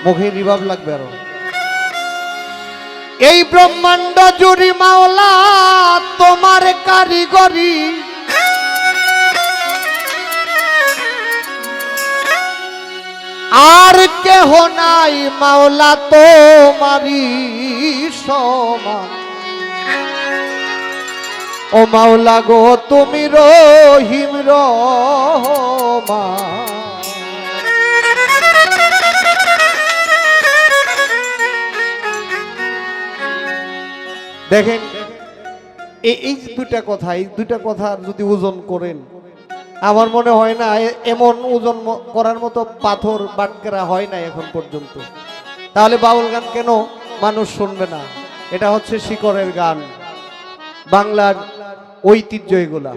মুখে রিভাব লাগবে আরো। এই ব্রহ্মাণ্ড জুড়ি মাওলা তোমার কারিগরি, আর কেহ নাই মাওলা তোমারি সমান। ও মাওলা গো তুমি রহিম রহমান। দেখেন এই দুটা কথা যদি ওজন করেন, আমার মনে হয় না এমন ওজন করার মতো পাথর বাটকেরা হয় না এখন পর্যন্ত। তাহলে বাউল গান কেন মানুষ শুনবে না? এটা হচ্ছে শিকড়ের গান, বাংলার ঐতিহ্য এগুলা।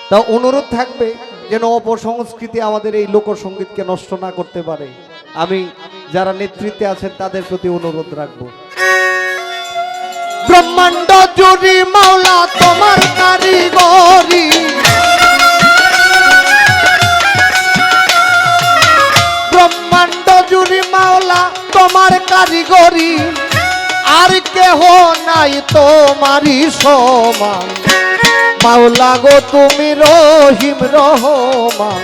তা অনুরোধ থাকবে যেন অপসংস্কৃতি আমাদের এই লোকসঙ্গীতকে নষ্ট না করতে পারে। আমি যারা নেতৃত্বে আছেন তাদের প্রতি অনুরোধ রাখবো। ব্রহ্মাণ্ড জুড়ি মাওলা তোমার কারিগরি, ব্রহ্মাণ্ড জুড়ি মাওলা তোমার কারিগরি, আর কেহ নাই তোমারি সমান। মাওলা গো তুমি রহিম রহমান,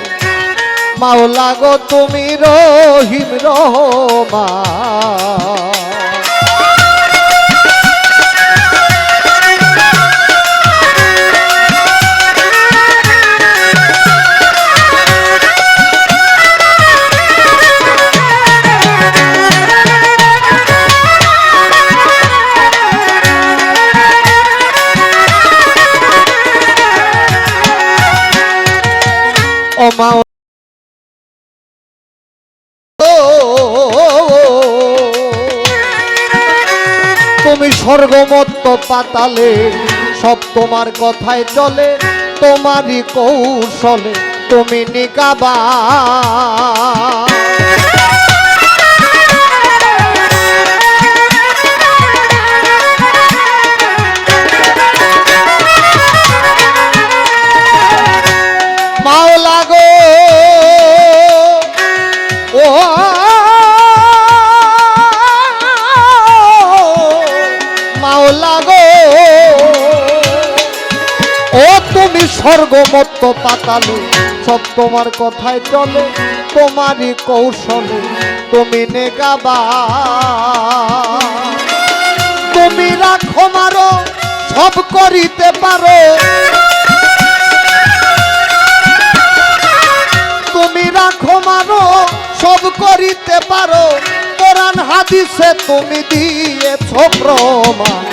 মাওলা গো তুমি রহিম রহমান। তুমি স্বর্গমত্ত পাতালে সব তোমার কথায় চলে, তোমারই কৌশলে তুমি নিকাবা। মাওলা গো ও মাওলা গো ও তুমি স্বর্গমত্ত পাতালে সব তোমার কথায় চলে, তোমারই কৌশলে তুমি নেগাবা। তুমি রাখো মারো সব করিতে পারো, তুমি রাখো মারো সব করিতে পারো, কোরআন হাদিসে তুমি দিয়েছ প্রমাণ।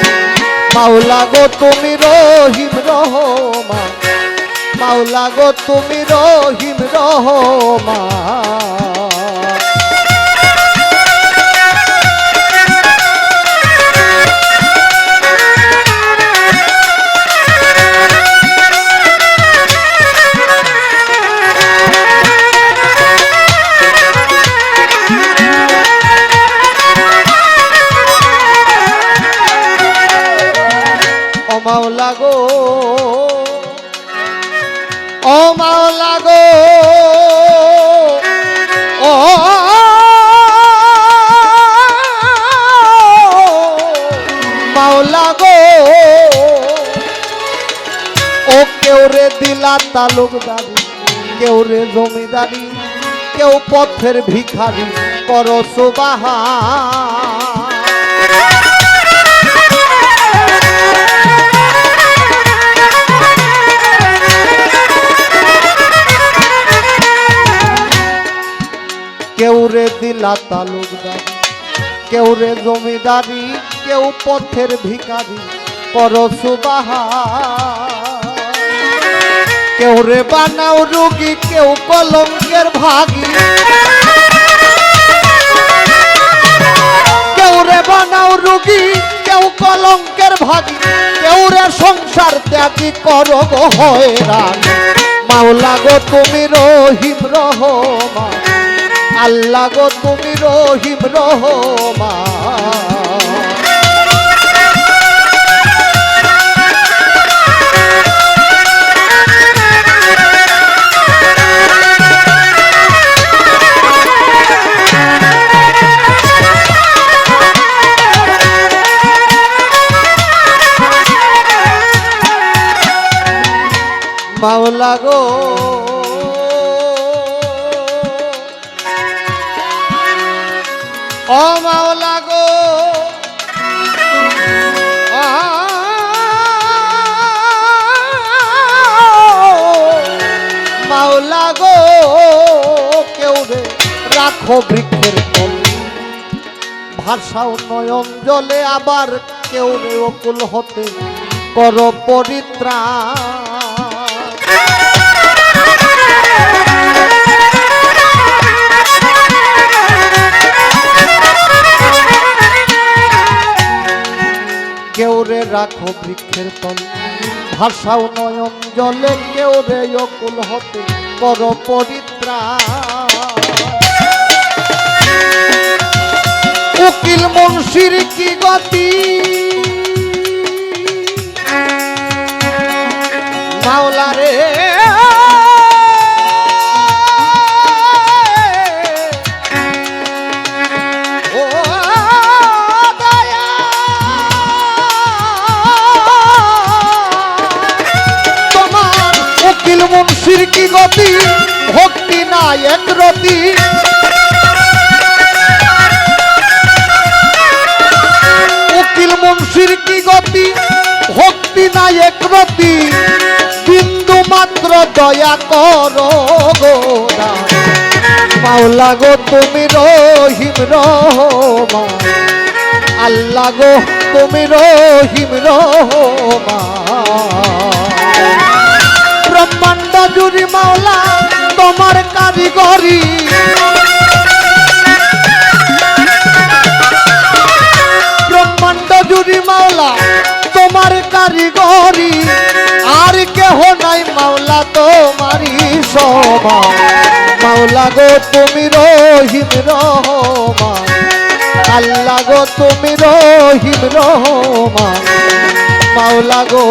মাওলা গো তুমি রহিম রহমান, মাওলা গো তুমি রহিম রহমান। মাওলা গো ও মাওলা গো ও মাওলা গো ও কেউ রে দিলা তালুকদারি, কেউ রে জমিদারি, কেউ পথের ভিখারি, করো সুবহান। কেউ রে দিলা তালুকদারি, কেউ রে জমিদারি, কেউ পথের ভিখারি, করো সুবহান। কেউ রে বানাও রোগী, কেউ কলঙ্কের ভাগী, কেউ রে বানাও রোগী, কেউ কলঙ্কের ভাগী, কেউ রে সংসার ত্যাগী, করো গো হয়রান। মাওলা গো তুমি রহিম রহমান, আল্লাহ গো তুমি রহিম রহমান। গো ও মাওলা গো মাওলা গো কেউ রে রাখো বৃক্ষের তল ভাষাও নয়ন জলে আবার কেউ রে অকুল হতে কর পরিত্রাণ কেউ রে রাখো বৃক্ষের তল ভাষাও নয়ন জলে কেউ রে অকুল হতে কর পরিত্রাণ উকিল মুন্সির কি গতি মাওলা রে ও দয়া তোমার উকিল মুন্সির কি গতি ভক্তি না এক রতি উকিল মুন্সির কি গতি ভক্তি না এক রতি বিন্দু মাত্র দয়া করো গো মাওলা গো তুমি রহিম রহমান আল্লাহ গো তুমি রহিম রহমান ব্রহ্মাণ্ড জুড়ি মাওলা তোমার কারিগরি ব্রহ্মাণ্ড জুড়ি মাওলা তোমার কারিগরি আর কেহ নাই মাওলা তোমারই সমান মাওলা গো তুমি রহিম রহমান আল্লাহ গো তুমি রহিম রহমান মাওলা গো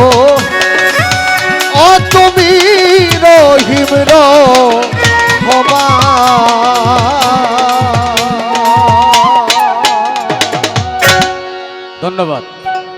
ও তুমি রহিম রহমান